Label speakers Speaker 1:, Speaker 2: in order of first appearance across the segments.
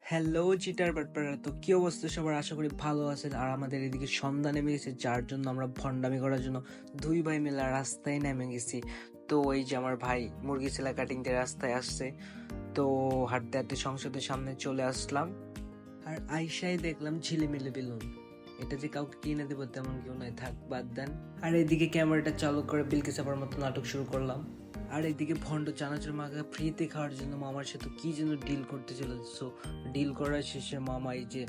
Speaker 1: Hello cheater বাটপাড়া, তো কি অবস্থা সবার? আশা করি ভালো আছেন। আর আমাদের এদিকে সন্ধ্যা নেমে গেছে, যার জন্য আমরা ভণ্ডামি করার জন্য দুই ভাই মিলে রাস্তায় নেমে গেছি। তো এই যে আমার ভাই মুরগি ছেলা কাটিং দিয়ে রাস্তায় আসছে, তো হাঁটতে হাঁটতে সংসদের সামনে চলে আসলাম। আর আইসাই দেখলাম ঝিলিমিলি বেলুন। এটা যে কাউকে কিনে দেবো তেমন কেউ নয়, থাক বাদ দেন। আর এদিকে ক্যামেরাটা চালু করে বিলকিস আপার মতো নাটক শুরু করলাম। আর এদিকে ভন্ড চানাচুর মাখা ফ্রিতে খাওয়ার জন্য মামার সাথে কি যেন ডিল করতেছিল। সো ডিল করার শেষে মামা এই যে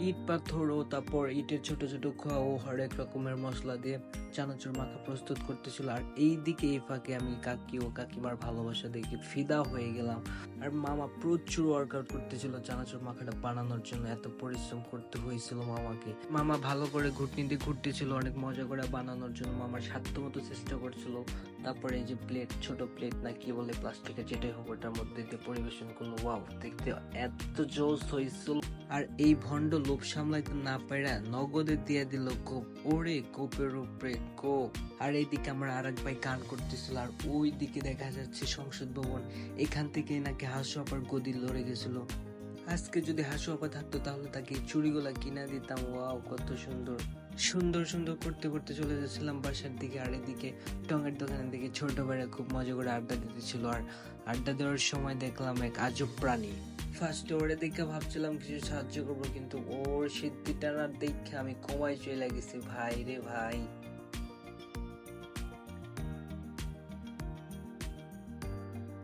Speaker 1: ইট পাথর ও তারপর ইটের ছোট ছোট খোয়া ও হরেক রকমের মশলা দিয়ে চানাচুর মাখা প্রস্তুত করতেছিল। আর এই দিকে এই ফাঁকে আমি কাকি ও কাকিমার ভালোবাসা দেখে ফিদা হয়ে গেলাম। আর মামা প্রচুর ওয়ার্কআউট করতেছিল চানাচুর মাখাটা বানানোর জন্য, এত পরিশ্রম করতে হয়েছিল মামাকে। মামা ভালো করে ঘুটনি দিয়ে ঘুরতেছিল অনেক মজা করে বানানোর জন্য, মামার সাধ্য মতো চেষ্টা করছিল। তারপরে এই যে প্লেট, ছোট প্লেট না কি বলে প্লাস্টিকের, যেটাই হোক ওটার মধ্যে দিয়ে পরিবেশন করলো। ওয়াও, দেখতে এত জোস হয়েছিল। আর এই ভণ্ড লোভ সামলাইতে না পারা নগদে দিয়ে দিল কোপ। ওরে কোপের উপরে কোপ। আর এইদিকে আমার আর এক ভাই গান করতেছিল, আর ওই দিকে দেখা যাচ্ছে সংসদ ভবন। এখান থেকে নাকি হাসু আপার গদি লড়ে গেছিল। আজকে যদি হাসু আপা থাকতো তাহলে তাকে এই চুড়িগুলা কিনা দিতাম। ওয়াও, কত সুন্দর সুন্দর সুন্দর করতে করতে চলে যাচ্ছিলাম বাসার দিকে। আর এদিকে টঙের দোকানের দিকে ছোট ভাইরা খুব মজা করে আড্ডা দিতেছিল। আর আড্ডা দেওয়ার সময় দেখলাম এক আজব প্রাণী। ফার্স্টে ওরে দেখে ভাবছিলাম কিছু সাহায্য করবো, কিন্তু ওর সিদ্ধিটা না দেখে আমি কমাই চলে গেছি ভাই রে ভাই।